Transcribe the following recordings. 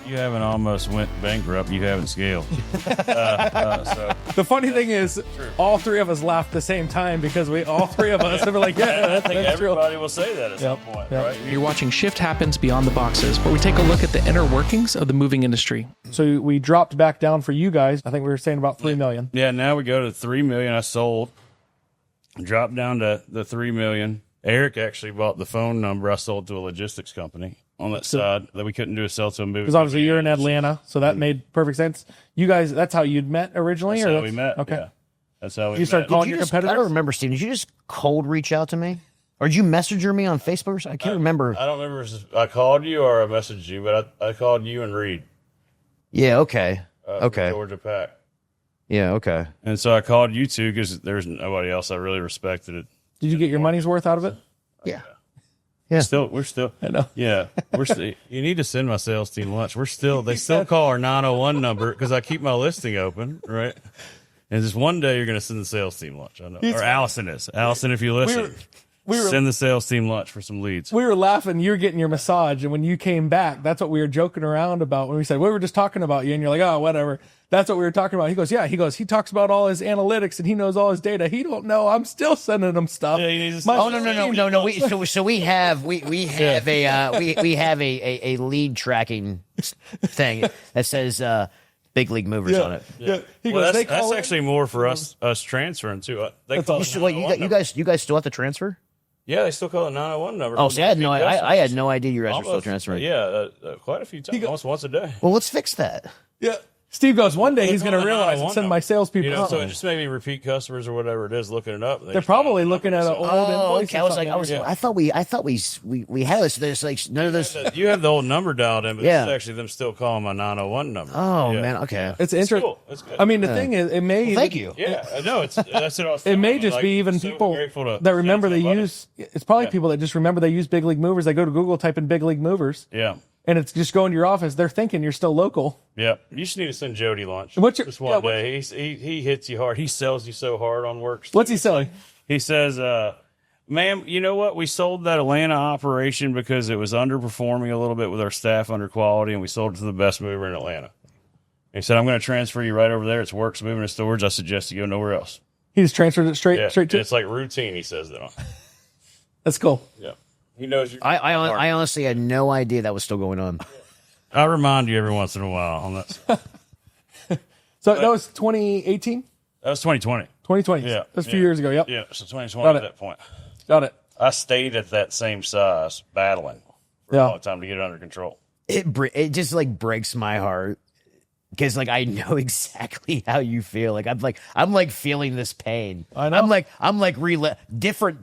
You haven't almost went bankrupt. You haven't scaled. So The funny thing is, all three of us laughed at the same time because all three of us were like, yeah, I think that's true. everybody will say that at some point, right? You're watching Shift Happens Beyond the Boxes, where we take a look at the inner workings of the moving industry. So we dropped back down for you guys. I think we were saying about 3 million. Yeah, now we go to 3 million. I sold, dropped down to the 3 million. Eric actually bought the phone number I sold to a logistics company on that side that we couldn't do a sell to a movie. Because obviously you're in Atlanta, so that made perfect sense. You guys, that's how you'd met originally? That's or how we met. Okay. Yeah. That's how we You started met. calling your competitors? I don't remember, Steve. Did you just cold reach out to me? Or did you messenger me on Facebook? I can't remember. I don't remember if I called you or I messaged you, but I called you and Reed. Yeah, okay. From Georgia Pack. Yeah, okay. And so I called you two because there's nobody else I really respected it. Did you get your money's worth out of it? Yeah. We're still. I know. Yeah, we're still. You need to send my sales team lunch. They still call our 901 number because I keep my listing open, right? And just one day you're going to send the sales team lunch. I know, or Allison is. Allison, if you listen, send the sales team lunch for some leads. We were laughing. You were getting your massage, and when you came back, that's what we were joking around about. When we said we were just talking about you, and you're like, "Oh, whatever." That's what we were talking about. He goes, "Yeah." He goes, "He talks about all his analytics, and he knows all his data. He don't know. I'm still sending him stuff." Yeah, he needs to Oh no! We have a lead tracking thing that says big league movers on it. Yeah. He Well, goes, that's actually more for us transferring too. They call it Wait, 901 you guys still have to transfer? Yeah, they still call it 901 number. Oh, see, I had no idea you guys were still transferring. Yeah, quite a few times, almost once a day. Well, let's fix that. Yeah. Steve goes, one day he's going to realize and send my salespeople. You know, so just maybe repeat customers or whatever it is looking it up. They're probably looking at an old invoice. Okay, I thought we had this. There's like none of this. You have the old number dialed in, but Yeah. it's actually them still calling my 901 number. Oh Yeah. man, okay. It's interesting. Cool. It's good. I mean, the thing is, it may. Thank you. Yeah, I know. That's what I was It may thinking. just Like, be even so people grateful to that remember they send somebody. use. It's probably people that just remember they use big league movers. They go to Google, type in big league movers, Yeah. and it's just going to your office. They're thinking you're still local. Yeah, you just need to send Jody lunch. What's your- just one yeah, day? He hits you hard. He sells you so hard on Wirks. What's he selling? He says, "Ma'am, you know what? We sold that Atlanta operation because it was underperforming a little bit with our staff under quality, and we sold it to the best mover in Atlanta." He said, "I'm going to transfer you right over there. It's Wirks Moving and Storage. I suggest you go nowhere else." He just transferred it straight to. It's like routine. He says that on. That's cool. Yeah, he knows you. I honestly had no idea that was still going on. I remind you every once in a while on that. So that was 2018, That was 2020. 2020. Yeah, That's a few years ago. Yep. Yeah, so 2020 Got at it. that point. Got it. I stayed at that same size, battling for Yeah. a long time to get it under control. It just like breaks my heart because like I know exactly how you feel. Like I'm like feeling this pain. I know. I'm like different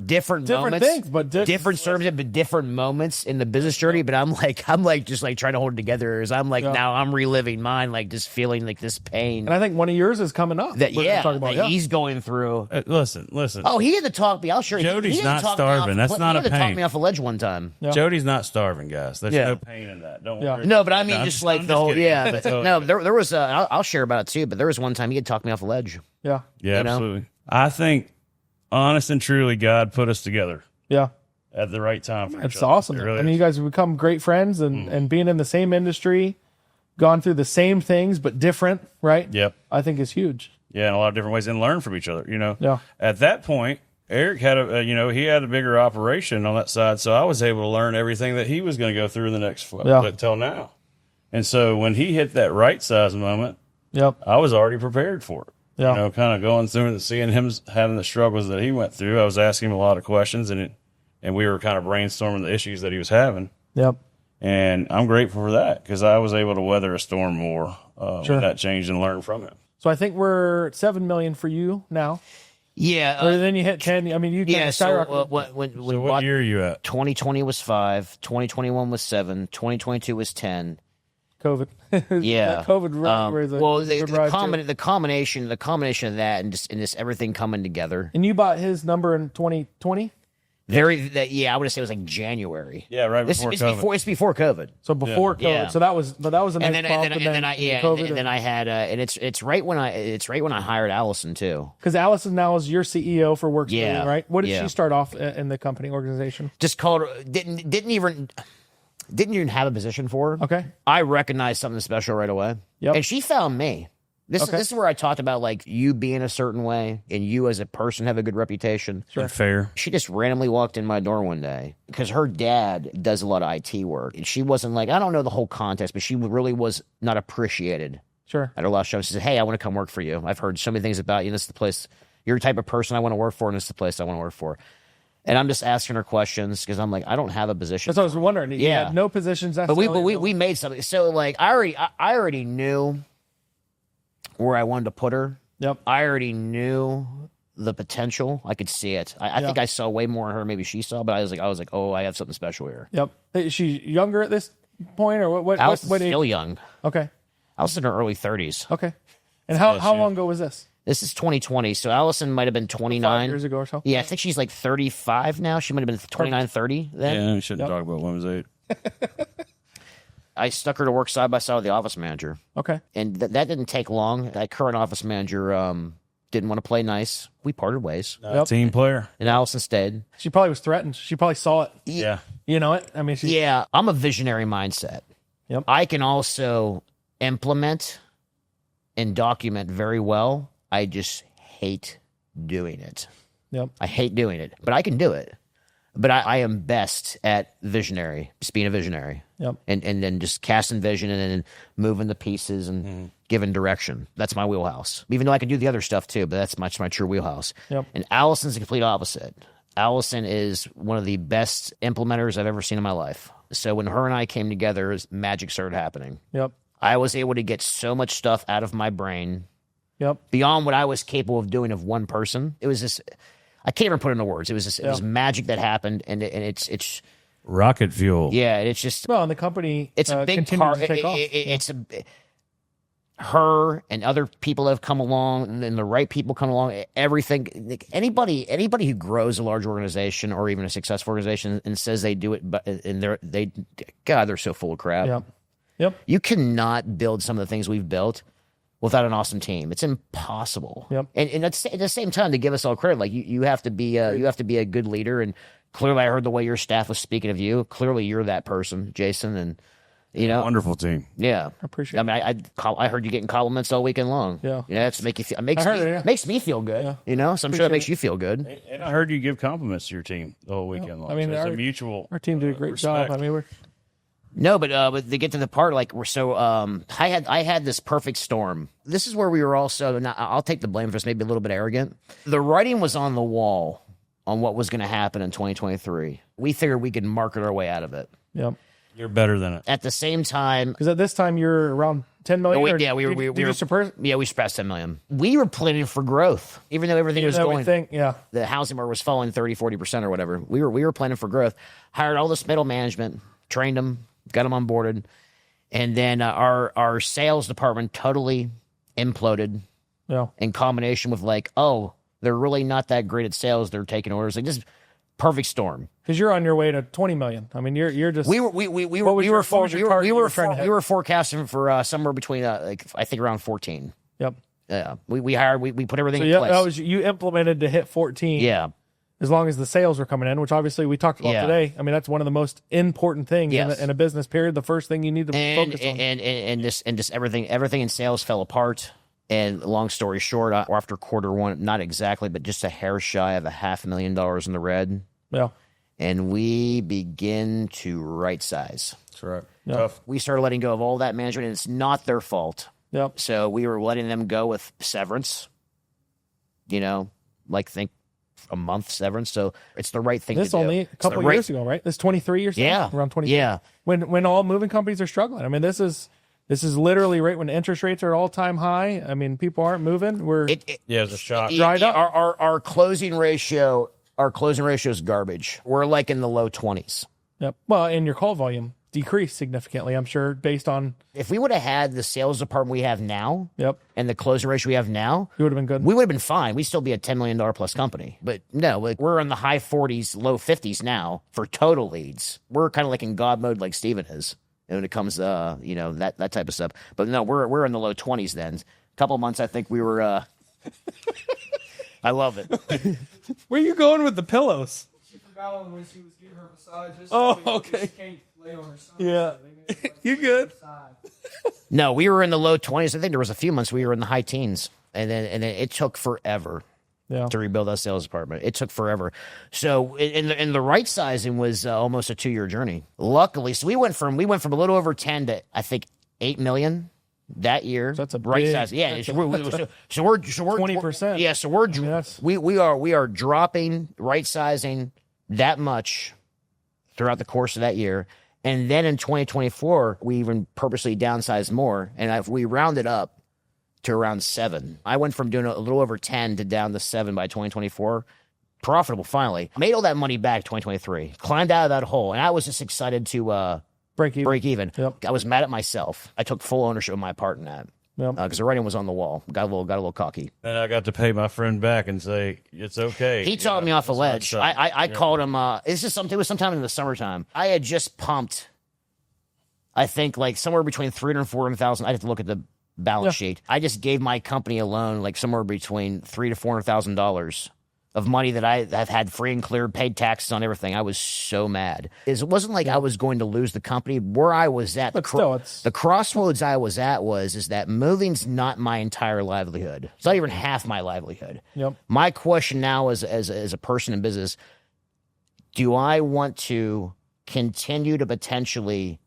moments, things, but different services, but different moments in the business journey. But I'm like just like trying to hold it together. As I'm like now I'm reliving mine, like just feeling like this pain. And I think one of yours is coming up. That We're gonna talk about, that he's going through. Listen. Oh, he had to talk me. I'll sure. Jody's he had to not talk me starving. off- That's not he a had to talk pain. me off a ledge one time. Yeah. Jody's not starving, guys. There's Yeah. no pain in that. Don't Yeah. worry. No, but I mean, I'm just like I'm the whole, kidding. yeah. But no, there was. I'll share about it too. But there was one time he had talked me off a ledge. Yeah. Yeah, you know? absolutely. I think, honest and truly, God put us together Yeah. at the right time for each It's other. awesome. It really I mean, you is. guys have become great friends and being in the same industry, gone through the same things, but different, right? Yep. I think is huge. Yeah, in a lot of different ways, and learn from each other. You know. Yeah. At that point, Eric had he had a bigger operation on that side, so I was able to learn everything that he was going to go through in the next until now. And so when he hit that right size moment, Yep. I was already prepared for it. Yeah. You know, kind of going through and seeing him having the struggles that he went through. I was asking him a lot of questions, and we were kind of brainstorming the issues that he was having. Yep. And I'm grateful for that because I was able to weather a storm more Sure. with that change and learn from it. So I think we're at 7 million for you now. Yeah. Or then you hit 10. I mean, you Yeah. can So skyrocket. when So what year are you at? 2020 was 5, 2021 was 7, 2022 was 10. COVID. Yeah. That COVID was a well, good ride, too. the combination of that and just everything coming together. And you bought his number in 2020? I would say it was like January. Yeah, right before COVID. It's before COVID. So before COVID. Yeah. So that was a nice And then, bump. and then I had and it's right when I hired Allison too. Because Allison now is your CEO for Works, Yeah. right? What did Yeah. she start off in the company organization? Just called didn't even Didn't even have a position for her. Okay. I recognized something special right away. Yep. And she found me. This is where I talked about like you being a certain way and you as a person have a good reputation. Sure. Fair. She just randomly walked in my door one day because her dad does a lot of IT work. And she wasn't like, I don't know the whole context, but she really was not appreciated. Sure. At her last show, she said, hey, I want to come work for you. I've heard so many things about you. This is the place, you're the type of person I want to work for, and this is the place I want to work for. And I'm just asking her questions because I'm like, I don't have a position. That's what I was wondering. You had no positions. But we made something. So like, I already knew where I wanted to put her. Yep. I already knew the potential. I could see it. I think I saw way more in her. Maybe she saw, but I was like, oh, I have something special here. Yep. Is she younger at this point, or what? Alison's what still young. Okay. Allison's in her early 30s. Okay. And how long ago was this? This is 2020, so Allison might have been 29 5 years ago or so. Yeah, I think she's like 35 now. She might have been 29, 30 then. Yeah, we shouldn't talk about women's age. I stuck her to work side by side with the office manager. Okay. And that didn't take long. That current office manager didn't want to play nice. We parted ways. Team player. And Allison stayed. She probably was threatened. She probably saw it. Yeah. You know it? I mean, Yeah, I'm a visionary mindset. Yep. I can also implement and document very well. I just hate doing it. Yep. I hate doing it, but I can do it. But I am best at visionary, just being a visionary. Yep. And then just casting vision and then moving the pieces and giving direction. That's my wheelhouse. Even though I can do the other stuff too, but that's my true wheelhouse. Yep. And Allison's the complete opposite. Allison is one of the best implementers I've ever seen in my life. So when her and I came together, magic started happening. Yep. I was able to get so much stuff out of my brain. Yep. Beyond what I was capable of doing of one person. It was just, I can't even put it into words. It was just, it was magic that happened, and it's rocket fuel. Yeah, it's just well, and the company it's a big part. To take off. It's her and other people have come along, and the right people come along. Everything, anybody who grows a large organization or even a successful organization and says they do it, but and they're so full of crap. Yep. Yep. You cannot build some of the things we've built without an awesome team. It's impossible. Yep. And at the same time, to give us all credit, like you have to be a good leader. And clearly, I heard the way your staff was speaking of you. Clearly, you're that person, Jason. And wonderful team. Yeah, I appreciate. I mean, I heard you getting compliments all weekend long. Yeah. It's make you feel. Makes me feel good. Yeah. So I'm sure that makes you feel good. And I heard you give compliments to your team the whole weekend long. I mean, so it's a mutual. Our team did a great respect. job. I mean, we're. No, but to get to the part, like we're so I had this perfect storm. This is where we were also. Now, I'll take the blame for this. Maybe a little bit arrogant. The writing was on the wall on what was going to happen in 2023. We figured we could market our way out of it. Yep. You're better than it. At the same time, Because at this time you're around 10 million. we we surpassed 10 million. We were planning for growth, even though everything was going. The housing market was falling 30-40% or whatever. We were planning for growth. Hired all this middle management, trained them, got them onboarded, and then our sales department totally imploded. Yeah. In combination with like, oh, they're really not that great at sales. They're taking orders. Like just perfect storm. Because you're on your way to 20 million. I mean, you're just. We were forecasting for somewhere between I think around 14. Yep. Yeah. We hired. We put everything So in place. that was you implemented to hit 14. Yeah. As long as the sales are coming in, which obviously we talked about today. I mean, that's one of the most important things in a business period. The first thing you need to focus on. And just everything in sales fell apart. And long story short, after quarter one, not exactly, but just a hair shy of $500,000 in the red. Yeah. And we begin to right size. That's right. Yep. Tough. We started letting go of all that management, and it's not their fault. Yep. So we were letting them go with severance. Think a month severance. So it's the right thing to do. This only a couple of years ago, right? This 23 years ago? Yeah. Around 20. Yeah. When all moving companies are struggling. I mean, this is literally right when interest rates are all time high. I mean, people aren't moving. It's a shock. Dried up. Our closing ratio is garbage. We're like in the low 20s. Yep. Well, and your call volume decreased significantly, I'm sure, based on. If we would have had the sales department we have now, yep, and the closing ratio we have now, it would have been good. We would have been fine. We'd still be a $10 million plus company. But no, we're in the high 40s, low 50s now for total leads. We're kind of like in God mode, like Steven is. And when it comes to that type of stuff. But no, we're in the low 20s then. A couple of months, I think we were. I love it. Where are you going with the pillows? She forgot when she was getting her massages. Oh, okay. She can't Yeah. You good? No, we were in the low 20s. I think there was a few months we were in the high teens, and then it took forever to rebuild that sales department. It took forever. So in the right sizing was almost a 2-year journey. Luckily, so we went from a little over 10 to I think 8 million that year. So that's a right big, size. Yeah. So we're 20%. Yeah. So we are dropping right sizing that much throughout the course of that year. And then in 2024, we even purposely downsized more. And we rounded up to around 7. I went from doing a little over 10 to down to 7 by 2024. Profitable, finally. Made all that money back 2023. Climbed out of that hole. And I was just excited to break even. Yep. I was mad at myself. I took full ownership of my part in that. Because the writing was on the wall. Got a little cocky. And I got to pay my friend back and say, it's okay. He talked me off a ledge. I called him, it was sometime in the summertime. I had just pumped, I think, like somewhere between 300 and 400,000. I'd have to look at the balance sheet. I just gave my company a loan, like somewhere between $300,000 to $400,000 of money that I have had free and clear, paid taxes on everything. I was so mad. It wasn't like I was going to lose the company. Where I was at, the crossroads I was at is that moving's not my entire livelihood. It's not even half my livelihood. Yep. My question now as a person in business, do I want to continue to potentially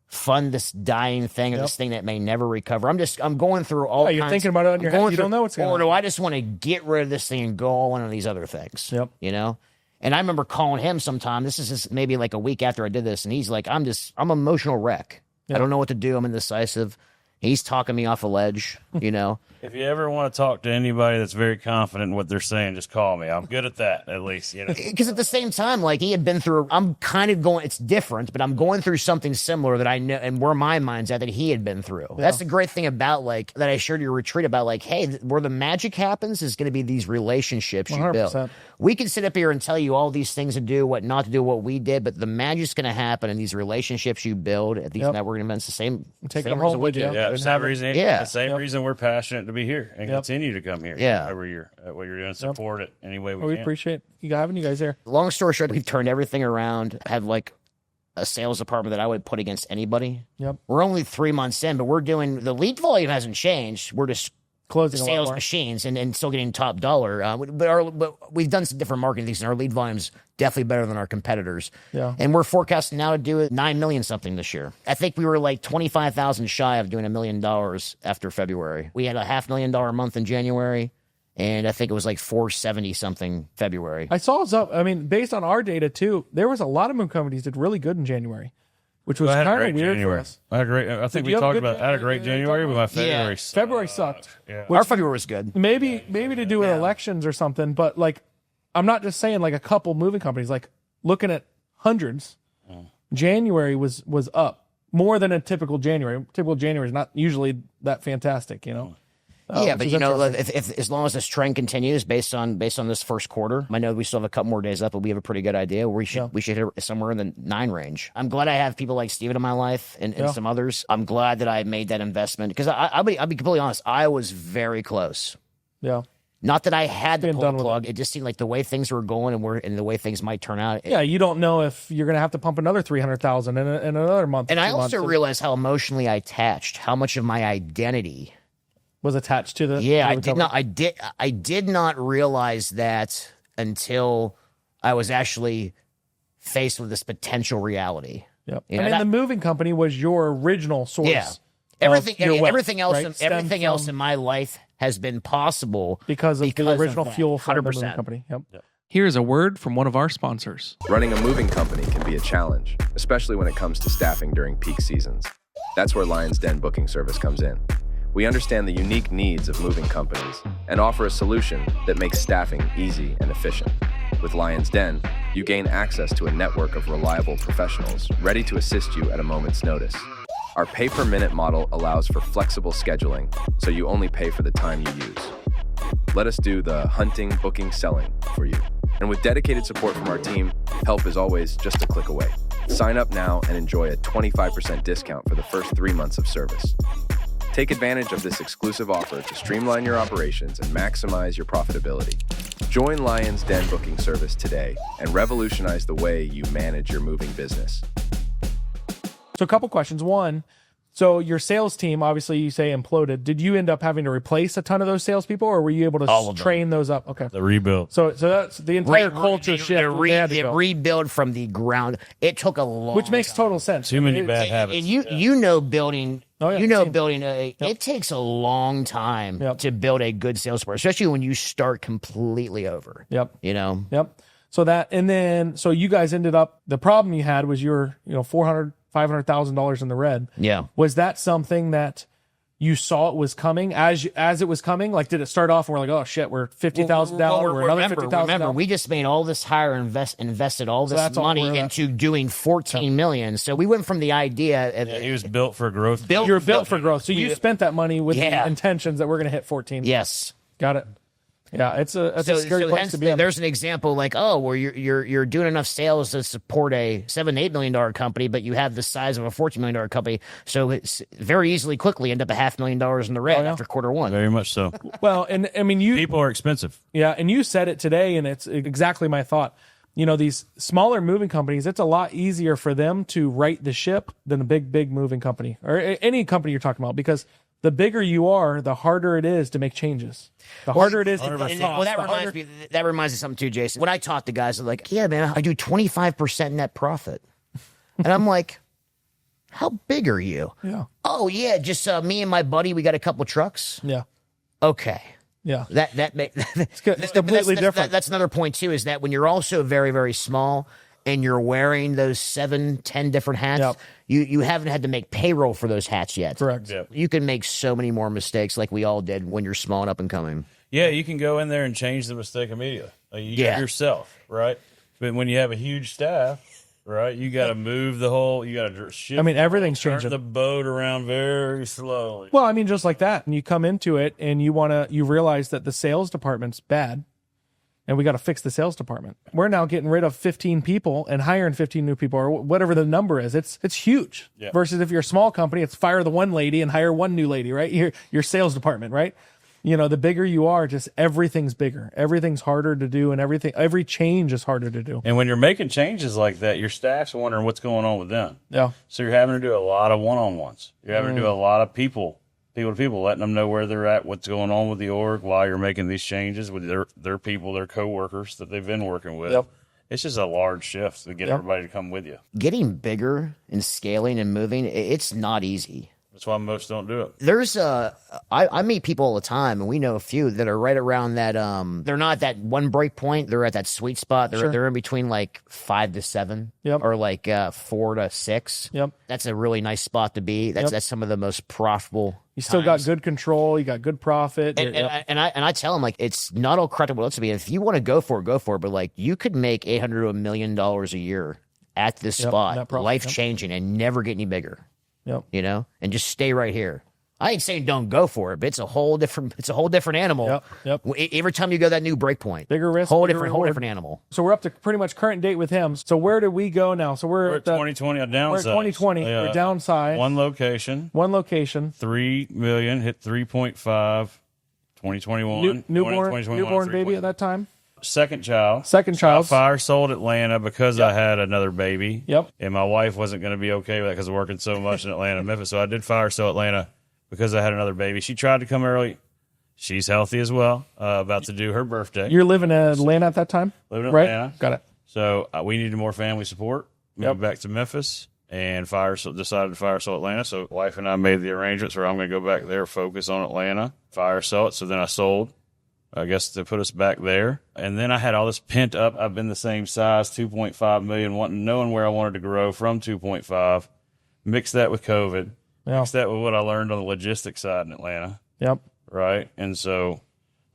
fund this dying thing or this thing that may never recover? I'm going through all kinds. You're thinking about it on your head. You don't know what's going on. Or do I just want to get rid of this thing and go all in on these other things? Yep. You know? And I remember calling him sometime. This is just maybe like a week after I did this. And he's like, I'm an emotional wreck. Yep. I don't know what to do. I'm indecisive. He's talking me off a ledge, you know? If you ever want to talk to anybody that's very confident in what they're saying, just call me. I'm good at that, at least. You know? Because at the same time, like he had been through, I'm kind of going, it's different, but I'm going through something similar that I know, and where my mind's at that he had been through. Yeah. That's the great thing about like, that I shared your retreat about like, hey, where the magic happens is going to be these relationships 100%. You build. We can sit up here and tell you all these things to do, what not to do, what we did, but the magic's going to happen in these relationships you build at these networking events. The same home with you. Yeah, the same reason. Yeah, the same reason we're passionate to be here and continue to come here. Yeah, what you're doing, support it any way we can. We appreciate you having you guys here. Long story short, we've turned everything around. Have like a sales department that I would put against anybody. Yep. We're only 3 months in, but we're doing the lead volume hasn't changed. We're just closing sales machines and still getting top dollar. But we've done some different marketing things, and our lead volume's definitely better than our competitors. Yeah. And we're forecasting now to do it 9 million something this year. I think we were like 25,000 shy of doing $1 million after February. We had a $500,000 month in January, and I think it was like 470 something February. I saw it's up. I mean, based on our data too, there was a lot of move companies did really good in January, which was kind of weird for us. I think we talked about I had a great January, but my February sucked. February sucked. Yeah. Our February was good. Maybe to do with elections or something, but like I'm not just saying like a couple moving companies, like looking at hundreds. January was up more than a typical January. Typical January is not usually that fantastic, you know. Yeah, but you know, if as long as this trend continues based on this first quarter, I know we still have a couple more days left, but we have a pretty good idea. We should hit somewhere in the 9 range. I'm glad I have people like Steven in my life and some others. I'm glad that I made that investment because I'll be completely honest. I was very close. Yeah. Not that I had to pull the plug. It just seemed like the way things were going and the way things might turn out. Yeah, you don't know if you're going to have to pump another 300,000 in another month. And I also realized how emotionally I attached, how much of my identity was attached to the. Yeah, I did not realize that until I was actually faced with this potential reality. Yep. You know, and the moving company was your original source. Yeah. Everything else in my life has been possible because of the original fuel for the moving company. Yep. Here's a word from one of our sponsors. Running a moving company can be a challenge, especially when it comes to staffing during peak seasons. That's where Lion's Den booking service comes in. We understand the unique needs of moving companies and offer a solution that makes staffing easy and efficient. With Lion's Den, you gain access to a network of reliable professionals ready to assist you at a moment's notice. Our pay-per-minute model allows for flexible scheduling, so you only pay for the time you use. Let us do the hunting, booking, selling for you. And with dedicated support from our team, help is always just a click away. Sign up now and enjoy a 25% discount for the first 3 months of service. Take advantage of this exclusive offer to streamline your operations and maximize your profitability. Join Lion's Den booking service today and revolutionize the way you manage your moving business. So a couple questions. One, so your sales team, obviously you say imploded. Did you end up having to replace a ton of those salespeople, or were you able to train those up? Okay. The rebuild. So that's the entire culture shift. The rebuild from the ground. It took a long Which makes total sense. Too many bad habits. And you know building building Yep. it takes a long time to build a good sales force, especially when you start completely over. Yep. You know? Yep. So that, and then, so you guys ended up, the problem you had was you were, $500,000 in the red. Yeah. Was that something that you saw it was coming as it was coming? Like, did it start off and we're like, oh shit, we're 50,000 down, we're another 50,000 Remember, down? we just made all this hire, invested all this that's all money we're at. into doing 14 million. So we went from the idea. He was built for growth. You were built for growth. So you spent that money with the intentions that we're going to hit 14. Yes. Got it. Yeah, it's a scary place to be in. There's an example like, where you're doing enough sales to support a $7-8 million company, but you have the size of a $14 million company, so it's very easily quickly end up $500,000 in the red after quarter one. Very much so. Well, and I mean, People are expensive. Yeah, and you said it today, and it's exactly my thought. These smaller moving companies, it's a lot easier for them to right the ship than a big moving company or any company you're talking about, because the bigger you are, the harder it is to make changes. The harder it is to that reminds me of something too, Jason. When I talk to guys, they're like, yeah, man, I do 25% net profit. And I'm like, how big are you? Yeah. Oh, yeah, just me and my buddy, we got a couple trucks. Yeah. Okay. Yeah. It's completely different. That's another point too, is that when you're also very, very small and you're wearing those 7-10 different hats, you haven't had to make payroll for those hats yet. Correct. Yep. You can make so many more mistakes like we all did when you're small and up and coming. Yeah, you can go in there and change the mistake immediately. Like yourself, right? But when you have a huge staff, right, you got to move the whole, you got to shift. I mean, everything's turn changing. the boat around very slowly. Well, I mean, just like that. And you come into it and you realize that the sales department's bad and we got to fix the sales department. We're now getting rid of 15 people and hiring 15 new people or whatever the number is. It's huge. Yeah. Versus if you're a small company, it's fire the one lady and hire one new lady, right? Your sales department, right? The bigger you are, just everything's bigger. Everything's harder to do, and every change is harder to do. And when you're making changes like that, your staff's wondering what's going on with them. Yeah. So you're having to do a lot of one-on-ones. You're having to do a lot of people to people, letting them know where they're at, what's going on with the org while you're making these changes with their people, their coworkers that they've been working with. Yep. It's just a large shift to get everybody to come with you. Getting bigger and scaling and moving, it's not easy. That's why most don't do it. There's I meet people all the time, and we know a few that are right around that. They're not at that one break point. They're at that sweet spot. They're in between like 5 to 7, or like 4 to 6. Yep. That's a really nice spot to be. That's some of the most profitable. You still got good control. You got good profit. And I tell them, like, it's not all credit what it looks to be. If you want to go for it, go for it. But like, you could make $800 to $1 million a year at this spot, life changing, and never get any bigger. Yep. And just stay right here. I ain't saying don't go for it, but it's a whole different animal. Yep. Every time you go that new break point, Bigger risk, whole bigger reward. different animal. So we're up to pretty much current date with him. So where did we go now? So we're at 2020. I downsized. We're at 2020. Yeah. We're downsized. One location. 3 million, hit 3.5. 2021. Newborn baby at that time. Second child. I fire sold Atlanta because I had another baby. Yep. And my wife wasn't going to be okay with that because of working so much in Atlanta and Memphis. So I did fire sell Atlanta because I had another baby. She tried to come early. She's healthy as well. About to do her birthday. You're living in Atlanta at that time? Living in Atlanta. Got it. So we needed more family support. Moved back to Memphis and decided to fire sell Atlanta. So wife and I made the arrangements where I'm going to go back there, focus on Atlanta, fire sell it. So then I sold. I guess to put us back there. And then I had all this pent up. I've been the same size, 2.5 million, knowing where I wanted to grow from 2.5. Mix that with COVID. Mix that with what I learned on the logistics side in Atlanta. Yep. Right. And so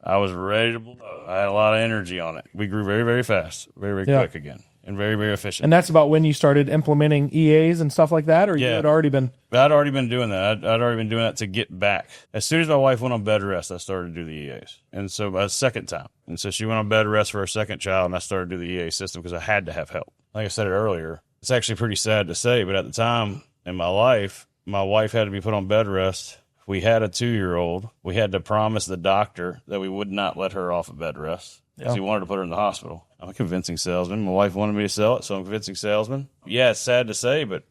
I was ready to blow. I had a lot of energy on it. We grew very, very fast, very, very quick again, and very, very efficient. And that's about when you started implementing EAs and stuff like that, or you had already been? I'd already been doing that. I'd already been doing that to get back. As soon as my wife went on bed rest, I started to do the EAs. And so a second time. And so she went on bed rest for her second child, and I started to do the EA system because I had to have help. Like I said it earlier, it's actually pretty sad to say, but at the time in my life had to be put on bed rest. We had a 2-year-old. We had to promise the doctor that we would not let her off of bed rest because he wanted to put her in the hospital. I'm a convincing salesman. My wife wanted me to sell it, so I'm a convincing salesman. Yeah, it's sad to say, but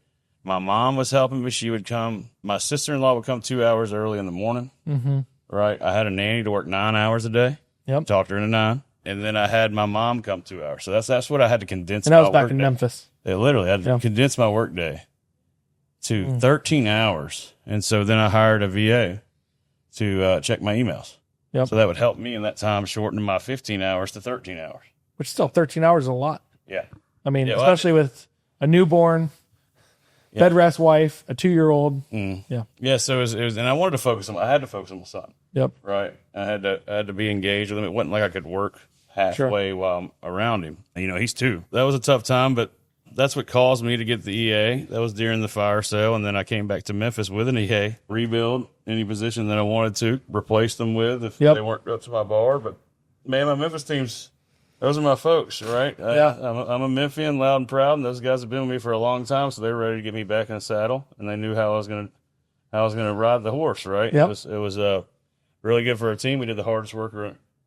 My mom was helping me. She would come. My sister-in-law would come 2 hours early in the morning. Mm-hmm. Right. I had a nanny to work 9 hours a day. Yep. Talked her into 9. And then I had my mom come 2 hours. So that's what I had to condense. And that was back in Memphis. It literally had to condense my work day to 13 hours. And so then I hired a VA to check my emails. Yep. So that would help me in that time, shorten my 15 hours to 13 hours. Which still 13 hours is a lot. Yeah. I mean, especially with a newborn, bed rest wife, a 2-year-old. Yeah. Yeah. So it was, and I wanted to focus on, I had to focus on my son. Yep. Right. I had to be engaged with him. It wasn't like I could work halfway while I'm around him. You know, he's 2. That was a tough time, but that's what caused me to get the EA. That was during the fire sale. And then I came back to Memphis with an EA, rebuild any position that I wanted to, replace them with if they weren't up to my bar. But man, my Memphis teams, those are my folks, right? I'm a Memphian, loud and proud, and those guys have been with me for a long time, so they were ready to get me back in the saddle, and they knew how I was gonna ride the horse, right? Yep. It was really good for our team. We did the hardest work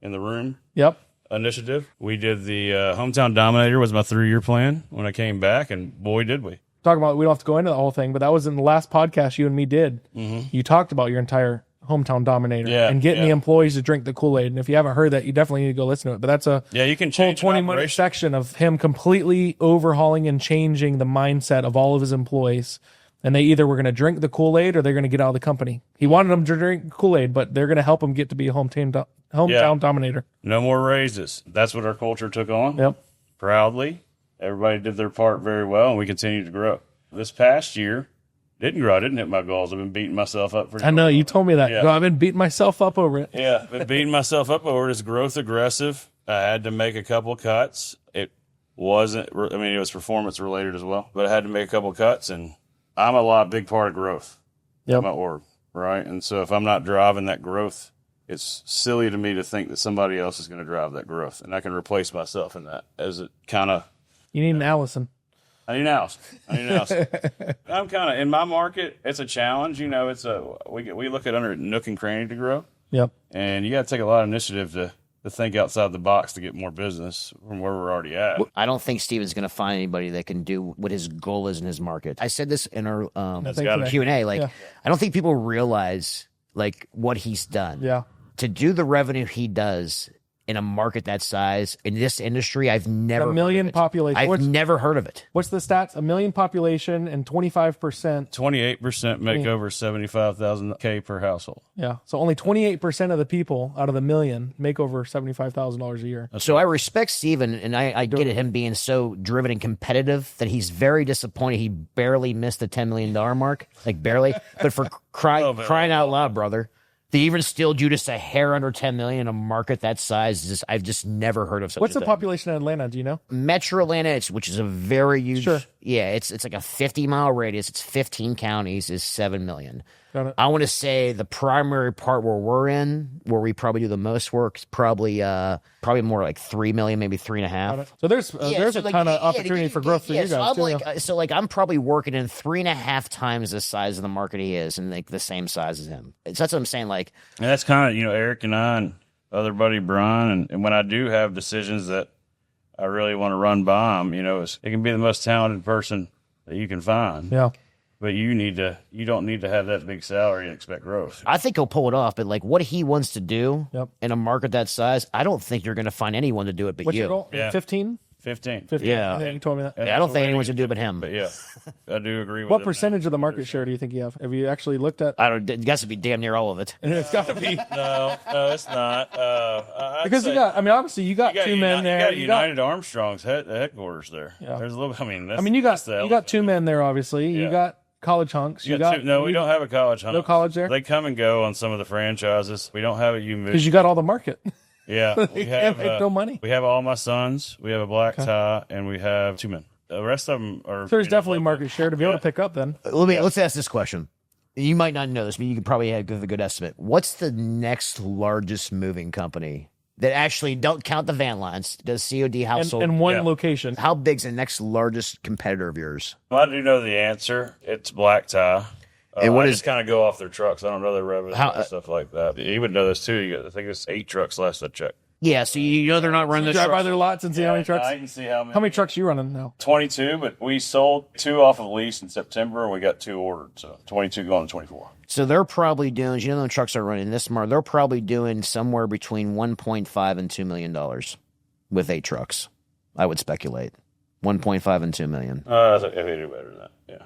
in the room. Yep. Initiative. We did the Hometown Dominator was my 3-year plan when I came back, and boy, did we. Talking about, we don't have to go into the whole thing, but that was in the last podcast you and me did. Mm-hmm. You talked about your entire Hometown Dominator and getting the employees to drink the Kool-Aid. And if you haven't heard that, you definitely need to go listen to it. But that's a you can change whole 20-minute section of him completely overhauling and changing the mindset of all of his employees. And they either were going to drink the Kool-Aid or they're going to get out of the company. He wanted them to drink Kool-Aid, but they're going to help him get to be a hometown dominator. No more raises. That's what our culture took on. Yep. Proudly. Everybody did their part very well, and we continued to grow. This past year, didn't grow. I didn't hit my goals. I've been beating myself up for. I know you told me that. Yeah. I've been beating myself up over it. Yeah, been beating myself up over it. It's growth aggressive. I had to make a couple cuts. It wasn't. I mean, it was performance related as well, but I had to make a couple cuts, and I'm a big part of growth. Yep. In my org, right? And so if I'm not driving that growth, it's silly to me to think that somebody else is going to drive that growth, and I can replace myself in that as it kind of. You need an Allison. I need an Allison. I'm kind of in my market. It's a challenge, you know. We look at under nook and cranny to grow. Yep. And you got to take a lot of initiative to think outside the box to get more business from where we're already at. I don't think Steven's going to find anybody that can do what his goal is in his market. I said this in our Q&A. I don't think people realize what he's done. Yeah. To do the revenue he does in a market that size, in this industry, I've never $1 million population. I've never heard of it. What's the stats? 1 million population and 25%. 28% make over $75,000 per household. Yeah. So only 28% of the people out of the million make over $75,000 a year. So I respect Steven, and I get it, him being so driven and competitive that he's very disappointed he barely missed the $10 million mark. Barely. But for crying out loud, brother. They even still do just a hair under 10 million in a market that size. I've just never heard of such What's a the thing. population in Atlanta? Do you know? Metro Atlanta, which is a very huge. Sure. Yeah, it's like a 50-mile radius. It's 15 counties. Is 7 million. Got it. I want to say the primary part where we're in, where we probably do the most work, is probably more like 3 million, maybe 3.5. So there's a ton of opportunity for growth for you guys. So I'm probably working in 3.5 times the size of the market he is, and the same size as him. That's what I'm saying. And that's kind of Eric and I and other buddy Brian, and when I do have decisions that I really want to run by him, it can be the most talented person that you can find. Yeah. But you don't need to have that big salary and expect growth. I think he'll pull it off, but what he wants to do in a market that size, I don't think you're going to find anyone to do it but What's you. your goal? Yeah. 15? 15. Yeah. I think you told me that. Yeah, I don't think anyone's going to do it but him. But yeah, I do agree with What him. percentage of the market share do you think you have? Have you actually looked at? I don't. It has to be damn near all of it. It's got to be. No, it's not. Because obviously you got two men there. You got United Armstrong's headquarters there. Yeah. There's a little. You got two men there. Obviously, you got college hunks. We don't have a college hunk. No college there. They come and go on some of the franchises. We don't have it. Because you got all the market. Yeah, we have make no money. We have all my sons. We have a black tie, and we have 2 men. The rest of them are. So there's definitely market share to be able to pick up. Then Let's ask this question. You might not know this, but you could probably give a good estimate. What's the next largest moving company that actually don't count the van lines, does COD household in one location? How big's the next largest competitor of yours? Well, I do know the answer. It's black tie. And I just kind of go off their trucks. I don't know their revenue and stuff like that. You would know this too. I think it's 8 trucks last I checked. Yeah, so you know they're not running the Drive by trucks. their lots and see how many trucks. I can see how How many trucks you running now? 22, but we sold 2 off of lease in September, and we got 2 ordered. So 22 going to 24. So they're probably doing, you know, the trucks are running this market. They're probably doing somewhere between $1.5 and $2 million with 8 trucks. I would speculate 1.5 and 2 million. I think they do better than that. Yeah.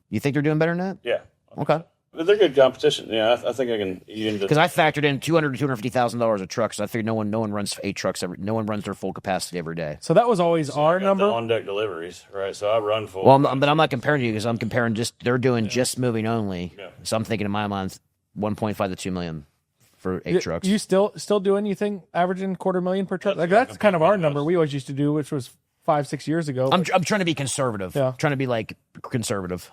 You think they're doing better than that? Yeah. Okay. But they're good competition. Yeah, I think I can. Because I factored in $200,000 to $250,000 of trucks. So I figured no one runs 8 trucks no one runs their full capacity every day. So that was always our number. On deck deliveries, right? So I run full. Well, but I'm not comparing you because I'm comparing they're doing just moving only. Yeah. So I'm thinking in my mind 1.5 to 2 million for 8 trucks. You still doing? You think averaging $250,000 per truck? Like that's kind of our number we always used to do, which was 5-6 years ago. I'm trying to be conservative. Yeah. Trying to be like conservative.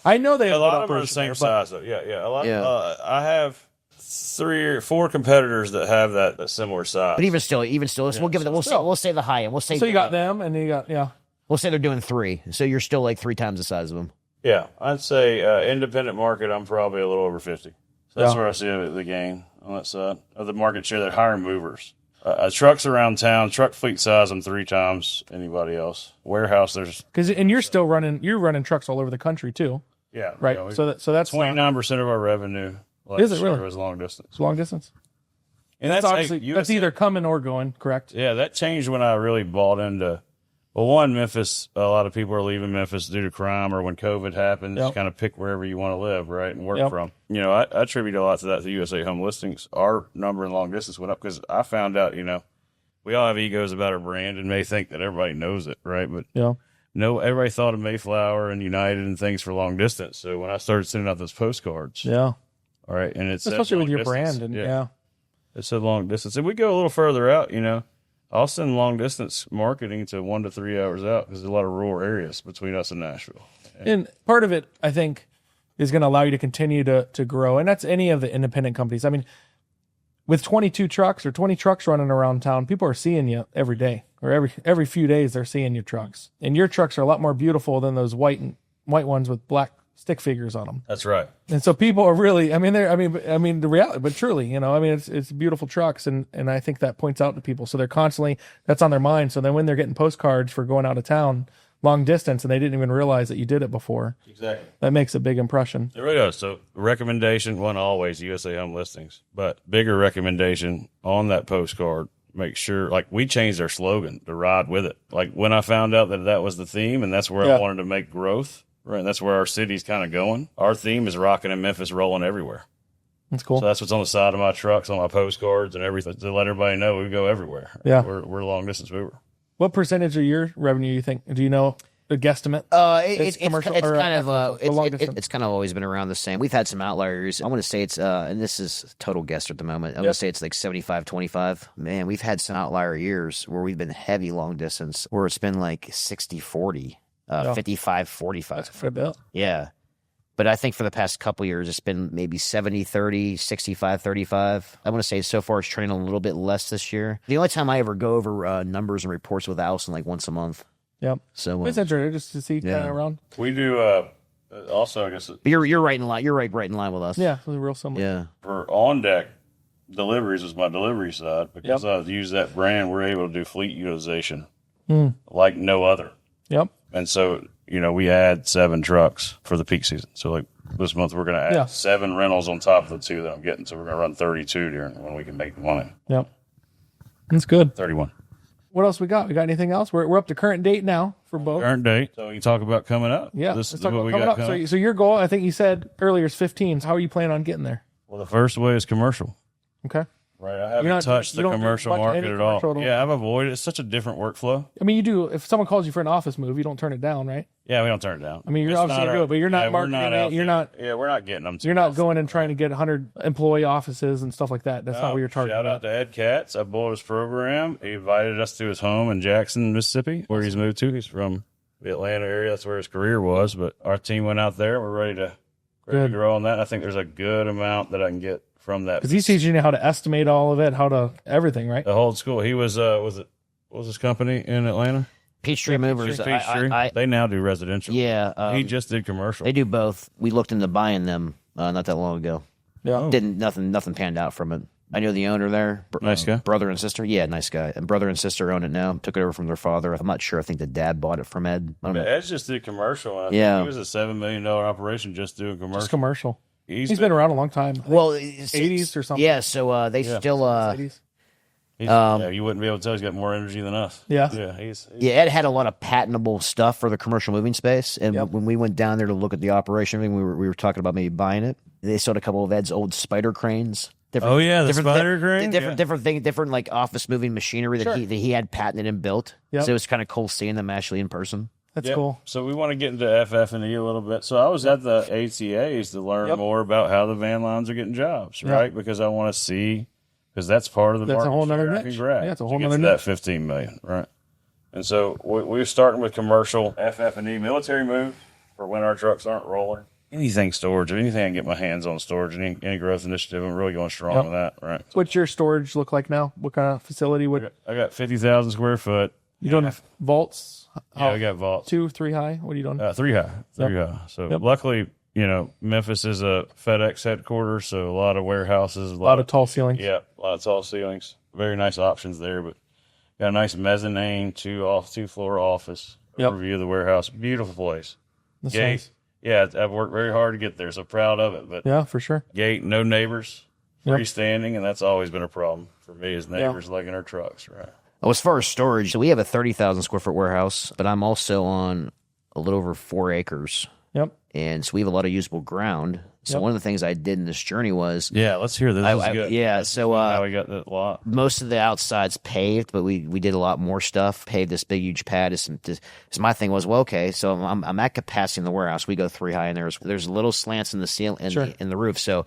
I know they have a lot of them are the same size though. Yeah. A lot. Yeah. I have 3 or 4 competitors that have that similar size. But even still, we'll give it. We'll say the high end. We'll say so. You got them, and you got We'll say they're doing 3. So you're still like 3 times the size of them. Yeah, I'd say independent market. I'm probably a little over 50. So that's where I see the gain on that side of the market share. That hiring movers. Trucks around town, truck fleet size, I'm 3 times anybody else. Warehouse, there's and you're running trucks all over the country too. Yeah, right. So that's 29% of our revenue. Is it really? Was long distance. It's long distance. And that's obviously that's either coming or going. Correct. Yeah, that changed when I really bought into. Well, one, Memphis. A lot of people are leaving Memphis due to crime or when COVID happens. Yep. Kind of pick wherever you want to live, right, and work from. You know, I attribute a lot to that. The USA Home Listings, our number in long distance went up because I found out. You know, we all have egos about our brand and may think that everybody knows it, right? But no, everybody thought of Mayflower and United and things for long distance. So when I started sending out those postcards, all right, and it's especially with your brand, and it said long distance, and we go a little further out. You know, I'll send long distance marketing to 1 to 3 hours out because there's a lot of rural areas between us and Nashville. And part of it, I think, is going to allow you to continue to grow, and that's any of the independent companies. I mean, with 22 trucks or 20 trucks running around town, people are seeing you every day or every few days. They're seeing your trucks, and your trucks are a lot more beautiful than those white ones with black stick figures on them. That's right. And so people are really, I mean, the reality, but truly, you know, I mean, it's beautiful trucks, and I think that points out to people. So they're constantly, that's on their mind. So then when they're getting postcards for going out of town, long distance, and they didn't even realize that you did it before. Exactly. That makes a big impression. It really does. So recommendation, one, always USA Home Listings, but bigger recommendation on that postcard, make sure, like, we changed our slogan to ride with it. Like, when I found out that was the theme and that's where I wanted to make growth, right, and that's where our city's kind of going. Our theme is Rockin in Memphis, Rollin everywhere. That's cool. So that's what's on the side of my trucks, on my postcards and everything, to let everybody know we go everywhere. Yeah. We're a long distance mover. What percentage of your revenue you think? Do you know the guesstimate? It's kind of always been around the same. We've had some outliers. I want to say it's and this is total guess at the moment. I'm going to say it's like 75-25. Man, we've had some outlier years where we've been heavy long distance, where it's been like 60-40, 55-45. That's a fair bit. Yeah. But I think for the past couple of years, it's been maybe 70-30, 65-35. I want to say so far it's trending a little bit less this year. The only time I ever go over numbers and reports with Allison, like once a month. Yep. So it's interesting just to see kind of around. We do also, I guess. But you're right in line. You're right in line with us. Yeah, it was real similar. Yeah. For on deck deliveries was my delivery side, because I use that brand. We're able to do fleet utilization like no other. Yep. And so, you know, we had 7 trucks for the peak season. So, like, this month we're going to add 7 rentals on top of the 2 that I'm getting. So we're going to run 32 during when we can make the money. Yep. That's good. 31. What else we got? We got anything else? We're up to current date now for both. Current date. So you can talk about coming up. Yeah. This Let's is talk what about we coming got up. coming. So your goal, I think you said earlier, is 15. So how are you planning on getting there? Well, the first way is commercial. Okay. Right. I haven't touched the commercial market at all. Yeah, I've avoided it. It's such a different workflow. I mean, you do. If someone calls you for an office move, you don't turn it down, right? Yeah, we don't turn it down. I mean, you're obviously going to do it, but you're not marketing it. You're not. Yeah, we're not getting them. You're not going and trying to get 100 employee offices and stuff like that. That's not what you're targeting. Shout out to Ed Katz. I bought his program. He invited us to his home in Jackson, Mississippi, where he's moved to. He's from the Atlanta area. That's where his career was. But our team went out there. We're ready to grow on that. I think there's a good amount that I can get from that. Because he's teaching you how to estimate all of it, how to everything, right? The whole school. He was what was his company in Atlanta? Peachtree Movers. Peachtree. They now do residential. Yeah. He just did commercial. They do both. We looked into buying them not that long ago. Yeah. Nothing panned out from it. I know the owner there. Nice guy. Brother and sister. Yeah, nice guy. And brother and sister own it now. Took it over from their father. I'm not sure. I think the dad bought it from Ed. I don't know. Ed's just did commercial. I think Yeah. he was a $7 million operation just doing commercial. Just commercial. He's Been around a long time. Well, 80s or something. Yeah, so they still. 80s. yeah, you wouldn't be able to tell he's got more energy than us. Yeah. Yeah, he's Yeah, Ed had a lot of patentable stuff for the commercial moving space, and when we went down there to look at the operation, we were talking about maybe buying it. They sold a couple of Ed's old spider cranes. Oh yeah, the spider crane. Different like office moving machinery that he had patented and built. Yep. So it was kind of cool seeing them actually in person. That's Yep. cool. So we want to get into FF&E a little bit. So I was at the ATAs to learn more about how the van lines are getting jobs, right? Because I want to see, because that's part of the That's a market whole nother share I niche. can grab Yeah, it's a to whole get nother to that niche. 15 million, right? And so we're starting with commercial FF&E, military move for when our trucks aren't rolling. Anything storage, anything I can get my hands on storage, any growth initiative, I'm really going strong with that, right? What's your storage look like now? What kind of facility? What I got 50,000 square foot. you doing? Vaults? Yeah, I got vaults. 2, 3 high? What are you doing? 3 high. So luckily, Memphis is a FedEx headquarters, so a lot of warehouses, a lot of tall ceilings. Yeah, a lot of tall ceilings. Very nice options there, but got a nice mezzanine, two floor office. Overview of the warehouse. Beautiful place. That's Gate. nice. Yeah, I've worked very hard to get there, so proud of it. But Yeah, for sure. gate, no neighbors, Yep. freestanding, and that's always been a problem for me as neighbors lugging our trucks, right? Oh, as far as storage, so we have a 30,000 square foot warehouse, but I'm also on a little over 4 acres. Yep. And so we have a lot of usable ground. So one of the things I did in this journey was Yeah, let's hear this. This is good. yeah, so How we got that lot. most of the outside's paved, but we did a lot more stuff. Paved this big huge pad. So my thing was, well, okay, so I'm at capacity in the warehouse. We go 3 high, and there's little slants in the ceiling in the roof, so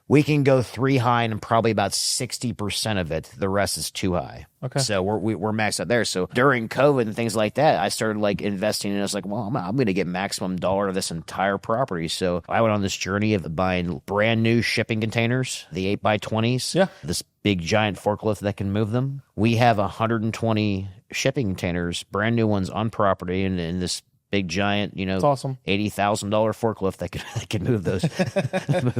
we can go 3 high, and probably about 60% of it, the rest is 2 high. Okay. So we're maxed out there. So during COVID and things like that, I started like investing, and I was like, well, I'm going to get maximum dollar of this entire property. So I went on this journey of buying brand new shipping containers, the 8x20s. Yeah. This big giant forklift that can move them. We have 120 shipping containers, brand new ones on property, and this big giant, It's awesome. $80,000 forklift that can move those.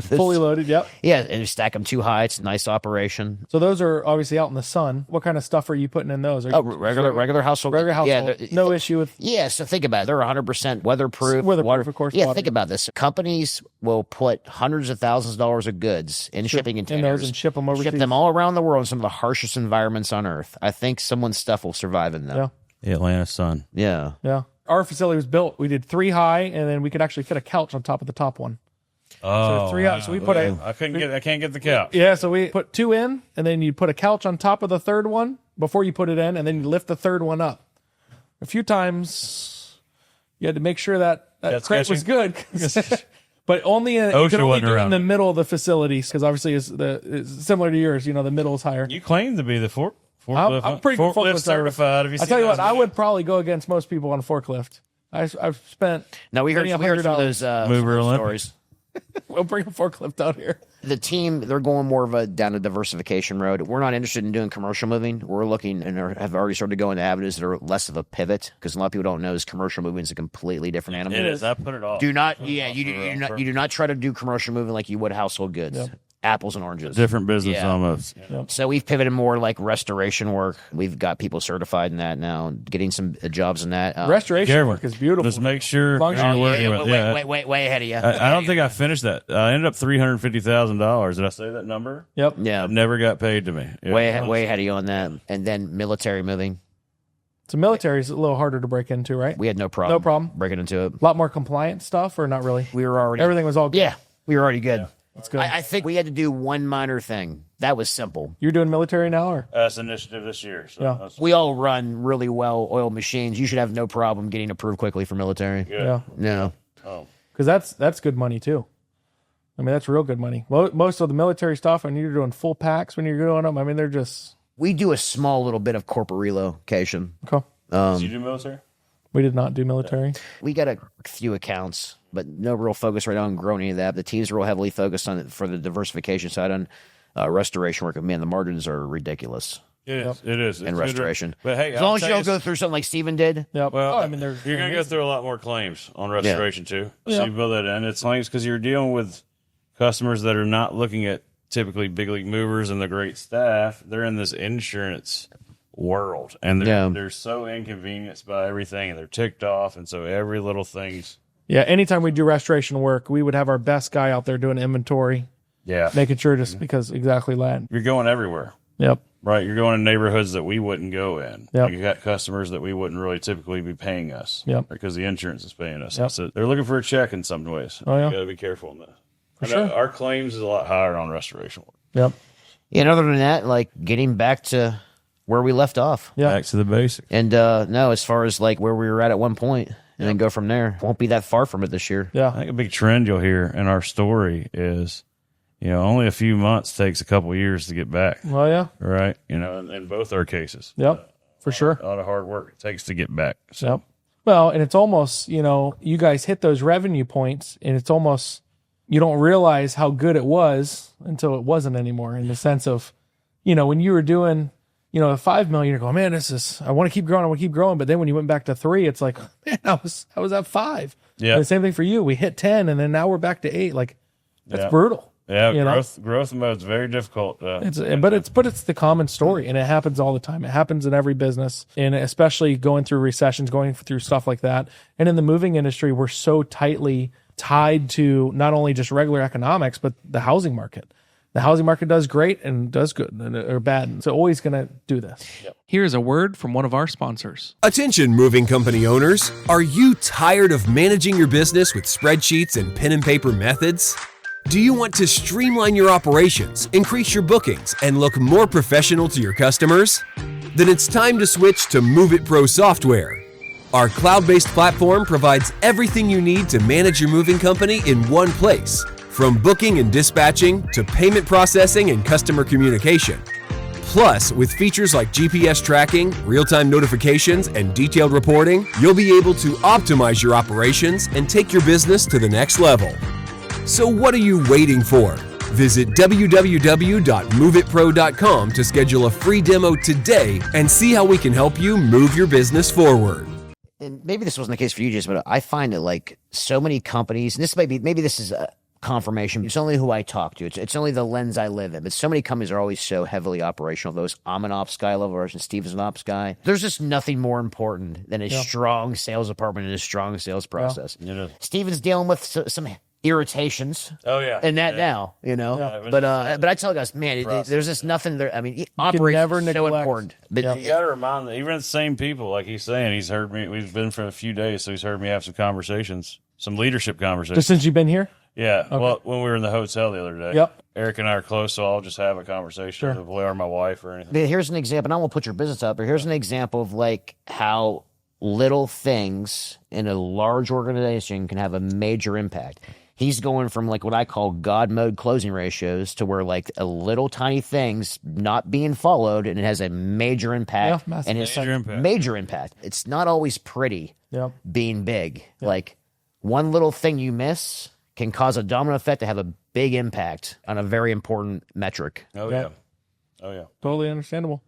Fully loaded. Yep. Yeah, and you stack them 2 high. It's a nice operation. So those are obviously out in the sun. What kind of stuff are you putting in those? Are Oh, you, regular household. regular household. Yeah, No issue with. Yeah, so think about it. They're 100% weatherproof. Weatherproof, of course, Yeah, water. think about this. Companies will put hundreds of thousands of dollars of goods in shipping in containers. those and ship them overseas. Ship them all around the world in some of the harshest environments on Earth. I think someone's stuff will survive in them. Yeah. The Atlanta Sun. Yeah. Yeah. Our facility was built. We did 3 high, and then we could actually fit a couch on top of the top one. Oh, So 3 high. So we put I can't get the couch. Yeah, so we put 2 in, and then you put a couch on top of the third one before you put it in, and then you lift the third one up. A few times, you had to make sure that That's crate was good, but only in, you OSHA could only wasn't do it in around. the middle of the facilities because obviously it's similar to yours. The middle is higher. You claim to be the forklift. I'm pretty good forklift certified. Have you I seen tell you what, those I videos? would probably go against most people on a forklift. I've spent. Now we heard some of those Mover Olympics. stories. We'll bring a forklift out here. The team, they're going more of a down a diversification road. We're not interested in doing commercial moving. We're looking and have already started to go into avenues that are less of a pivot because a lot of people don't know is commercial moving is a completely different animal. It is. I put it off. Do not, you do not try to do commercial moving like you would household goods. Apples and oranges. Different business Yeah. almost. So we've pivoted more like restoration work. We've got people certified in that now, getting some jobs in that. Restoration Careful. work is beautiful. Just make sure long as you're you're working with. Yeah. way ahead of you. I don't think I finished that. I ended up $350,000. Did I say that number? Yep. Yeah, It never got paid to me. Yeah. way ahead of you on that. And then military moving. So military is a little harder to break into, right? We had no problem. No problem. breaking into it. A lot more compliant stuff, or not really? We were already Everything was all good. Yeah, we were already good. That's good. I think we had to do one minor thing. That was simple. You're doing military now, or That's an initiative this year. So Yeah. that's We all run really well oiled machines. You should have no problem getting approved quickly for military. good. yeah, No. Oh. because that's good money too. I mean, that's real good money. Most of the military stuff, and you're doing full packs when you're doing them. I mean, they're just We do a small little bit of corporate relocation. okay. Did you do military? We did not do military. We got a few accounts, but no real focus right now on growing any of that. The team's real heavily focused on it for the diversification side on restoration work. Man, the margins are ridiculous It is. It is. in It's restoration. But hey, as long as you don't go through something like Steven did. Yep. Well, I mean, they're you're going to go through a lot more claims on restoration too. So you build that in. It's claims because you're dealing with customers that are not looking at typically big league movers and the great staff, they're in this insurance world, and they're so inconvenienced by everything, and they're ticked off, and so every little thing's anytime we do restoration work, we would have our best guy out there doing inventory, making sure because exactly that. You're going everywhere. Yep. Right, you're going in neighborhoods that we wouldn't go in. Yep. You got customers that we wouldn't really typically be paying us. Yep. Because the insurance is paying us. Yep. So they're looking for a check in some ways. Oh, yeah. You got to be careful in that. For sure. Our claims is a lot higher on restoration work. Yep. Yeah, and other than that, like getting back to where we left off. Yeah. Back to the basics. And no, as far as like where we were at one point and then go from there, won't be that far from it this year. Yeah. I think a big trend you'll hear in our story is, only a few months takes a couple years to get back. Well, yeah. Right? In both our cases. Yep. For sure. A lot of hard work it takes to get back. So. Yep. Well, and it's almost, you guys hit those revenue points, and it's almost, you don't realize how good it was until it wasn't anymore, in the sense of, when you were doing, a 5 million, you're going, man, I want to keep growing. But then when you went back to 3, it's like, man, I was at 5. Yeah. And the same thing for you. We hit 10, and then now we're back to 8. Like, that's brutal. Yeah, growth mode's very difficult. It's the common story, and it happens all the time. It happens in every business, and especially going through recessions, going through stuff like that. And in the moving industry, we're so tightly tied to not only just regular economics, but the housing market. The housing market does great and does good or bad. And it's always going to do this. Yep. Here's a word from one of our sponsors. Attention, moving company owners. Are you tired of managing your business with spreadsheets and pen and paper methods? Do you want to streamline your operations, increase your bookings, and look more professional to your customers? Then it's time to switch to Move It Pro software. Our cloud-based platform provides everything you need to manage your moving company in one place, from booking and dispatching to payment processing and customer communication. Plus, with features like GPS tracking, real-time notifications, and detailed reporting, you'll be able to optimize your operations and take your business to the next level. So what are you waiting for? Visit www.moveitpro.com to schedule a free demo today and see how we can help you move your business forward. And maybe this wasn't the case for you, Jason, but I find that like so many companies, and this maybe this is a confirmation. It's only who I talk to. It's only the lens I live in. But so many companies are always so heavily operational. Those I'm an ops guy, I love and Steve's an ops guy. There's just nothing more important than a strong sales department and a strong sales process. Yeah. Steven's dealing with some irritations. And that now, but I tell guys, man, there's just nothing there. I mean, operations is so important. But you got to remind them, even the same people, like he's saying, he's heard me. We've been for a few days, so he's heard me have some conversations, some leadership conversations. Just since you've been here? Yeah. Okay. Well, when we were in the hotel the other day, Eric and I are close, so I'll just have a conversation with Blair or my wife or anything. But here's an example, and I won't put your business up, but here's an example of like how little things in a large organization can have a major impact. He's going from like what I call God mode closing ratios to where like a little tiny thing's not being followed and it has a major impact. Yeah, and it's impact. Major impact. It's not always pretty being big. Yep. Like one little thing you miss can cause a domino effect to have a big impact on a very important metric. Oh, yeah. Totally understandable.